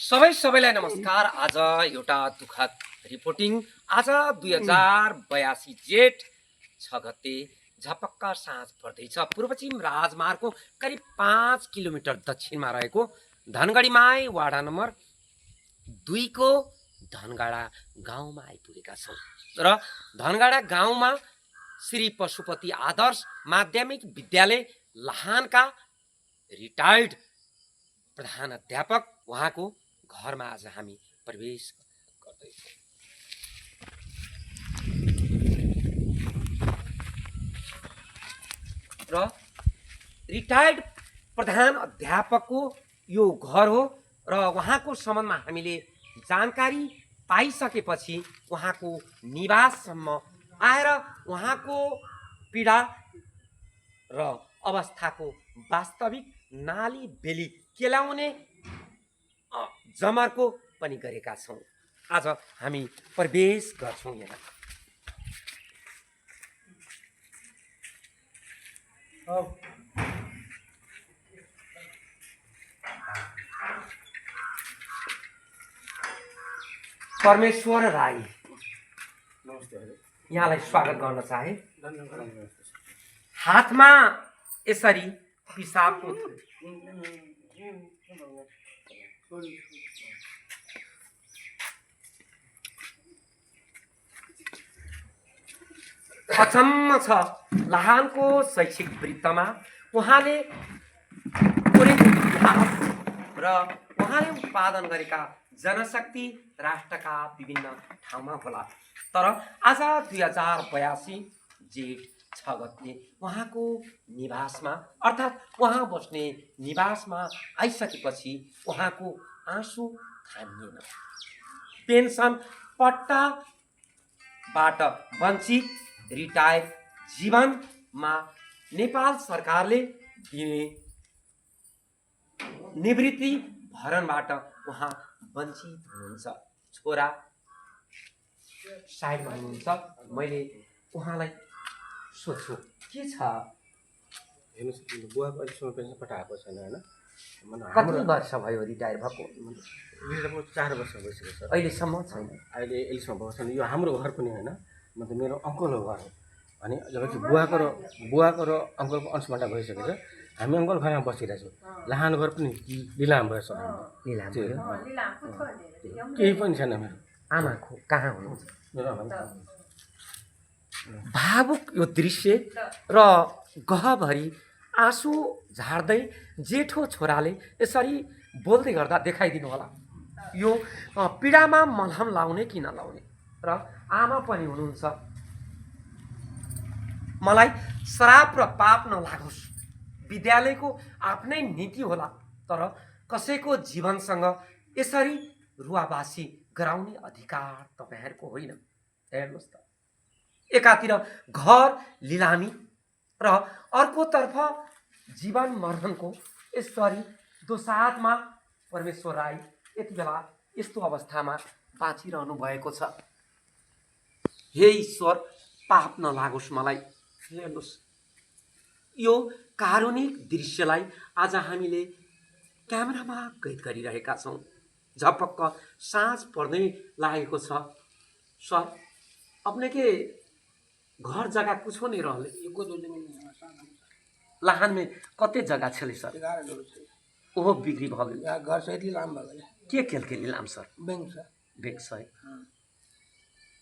सबैलाई नमस्कार। आज एउटा दुःखद रिपोर्टिङ। आज 2082 जेठ 6 गते झपक्क साँझ पर्दैछ। पूर्वपश्चिम राजमार्गको करिब 5 किलोमिटर दक्षिणमा रहेको धनगढीमाई वाडा नम्बर 2 को धनगाडा गाउँमा आइपुगेका छौँ र धनगाडा गाउँमा श्री पशुपति आदर्श माध्यमिक विद्यालय लाहानका रिटायर्ड प्रधान अध्यापक उहाँको घरमा आज हामी प्रवेश गर्दैछौँ। र रिटायर्ड प्रधान अध्यापकको यो घर हो र उहाँको सम्बन्धमा हामीले जानकारी पाइसकेपछि उहाँको निवाससम्म आएर उहाँको पीडा र अवस्थाको वास्तविक नाली बेली केलाउने जमर्को पनि गरेका छौँ। आज हामी प्रवेश गर्छौँ यहाँ। परमेश्वर राई, यहाँलाई स्वागत गर्न चाहे। हातमा यसरी पिसाबको अचम्म छ। लाहानको शैक्षिक वृत्तमा उहाँले कोरेको इतिहास र उहाँले उत्पादन गरेका जनशक्ति राष्ट्रका विभिन्न ठाउँमा होला। तर आज 2082 जेठ 6 गते उहाँको निवासमा अर्थात् उहाँ बस्ने निवासमा आइसकेपछि उहाँको आँसु थामिएन। पेन्सन पट्टाबाट वञ्चित रिटायर जीवनमा नेपाल सरकारले दिने निवृत्ति भरणबाट उहाँ वञ्चित हुनुहुन्छ। छोरा साइडमा हुनुहुन्छ। मैले उहाँलाई सोध्छु के छ। हेर्नुहोस्, बुवाको अहिलेसम्म पेन्सन पठाएको छैन होइन। कति वर्ष भयो रिटायर भएको? 4 वर्ष भइसक्यो सर। अहिलेसम्म छैन। अहिलेसम्म भएको छैन। यो हाम्रो घर पनि होइन, मतलब मेरो अङ्कलको घर हो। अनि जबकि बुवाको र अङ्कलको अंशबाट भइसकेको छ। हामी अङ्कल घरमा बसिरहेछौँ। लाहान घर पनि लिलाम भयो सर। केही पनि छैन। मेरो आमाको कहाँ हुनुहुन्छ? मेरो आमा भावुक यो दृश्य र गहभरि आँसु झार्दै जेठो छोराले यसरी बोल्दै गर्दा देखाइदिनु होला। यो पीडामा मलहम लाउने कि नलाउने। र आमा पनि हुनुहुन्छ। मलाई श्राप र पाप नलागोस्। विद्यालयको आफ्नै नीति होला, तर कसैको जीवनसँग यसरी रुवाबासी गराउने अधिकार तपाईहरूको होइन। हेर्नुहोस् त, एकातिर घर लिलामी र अर्कोतर्फ जीवन मरणको यसरी दोसाँधमा परमेश्वर राई यति बेला यस्तो अवस्थामा बाँचिरहनु भएको छ। हे ईश्वर, पाप नलागोस् मलाई। हेर्नुहोस्, यो कारुणिक दृश्यलाई आज हामीले क्यामेरामा कैद गरिरहेका छौँ। झपक्क साँझ पर्दै लागेको छ। सर, अपने के घर जगह कुछ नहीं रहले? लाहान में कते जगह छले सर? ओहो बिक्री भ गेल। घर सहित लिलाम भ गेल। के लिलाम सर? बैंक छ। बैंक छ।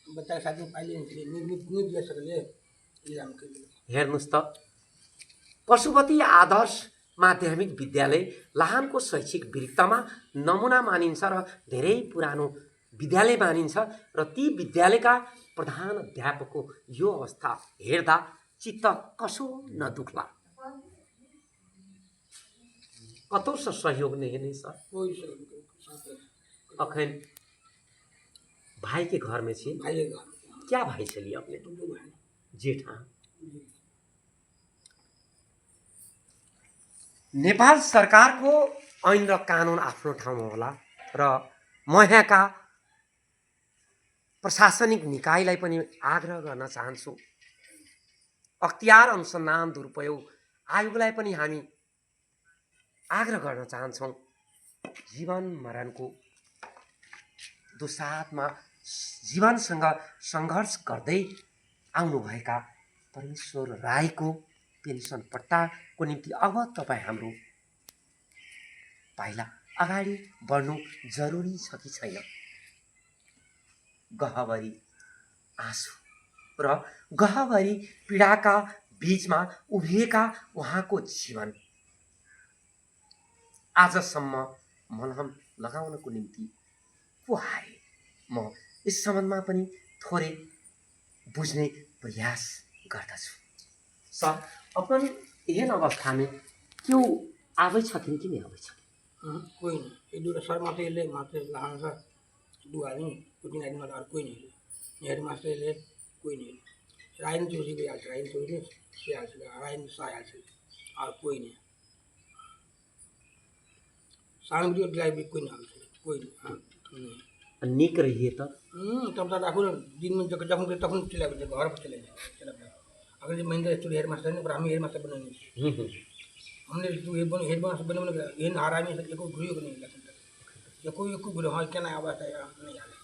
बच्चा साथी पाइले नि दिए सकले लिलाम के। हेर्नुस् त, पशुपति आदर्श माध्यमिक विद्यालय लाहानको शैक्षिक वृत्तमा नमुना मानिन्छ र धेरै पुरानो विद्यालय मानिन्छ र ती विद्यालयका प्रधान अध्यापकको यो अवस्था हेर्दा चित्त कसो नदुख्ला। कतो सा सहयोग नहीं है सर? अखन भाई के घर में छे। भाई के घर। क्या भाई चलिए अपने? जेठा। नेपाल सरकारको ऐन र कानुन आफ्नो ठाउँमा होला र म यहाँका प्रशासनिक निकायलाई पनि आग्रह गर्न चाहन्छु। अख्तियार अनुसन्धान दुरुपयोग आयोगलाई पनि हामी आग्रह गर्न चाहन्छौँ। जीवन मरणको दुसाधमा जीवनसँग सङ्घर्ष गर्दै आउनुभएका परमेश्वर राईको पेन्सन पट्टाको निम्ति अब तपाईँ हाम्रो पाइला अगाडि बढ्नु जरुरी छ कि छैन? गहभरि आँसु र गहभरि पीडाका बीचमा उभिएका उहाँको जीवन आजसम्म मलहम लगाउनको निम्ति पो आए। म यस सम्बन्धमा पनि थोरै बुझ्ने प्रयास गर्दछु। सर, अपन एहन अवस्था में क्यों आबै छथिन कि नहीं आबै छथिन? कोही नहीं, ये दुटा सर मात्रै यसले मात्रै लान्छ, दु आदमी, कुनै आदमी मात्र, अरू कोही नहीं। हेड मास्टरले कोही नहीं, रायन चौधरी गइहाल्छ, रायन चौधरी गइहाल्छ, रायन शाह आइहाल्छ, अरू कोही नहीं। सामग्री ड्राइभ कोही नहीं, कोही नहीं। निक रहिए त तब तक आफू दिन में जब तखन चला गए घर पर चले जाए। अगर जो महिंद्रा स्टूडियो हेड मास्टर नहीं, हम हेड मास्टर बने हमने हेड मास्टर बने ये नारा में एको घुरियो नहीं एको घुरियो हाँ क्या आवाज नहीं आया।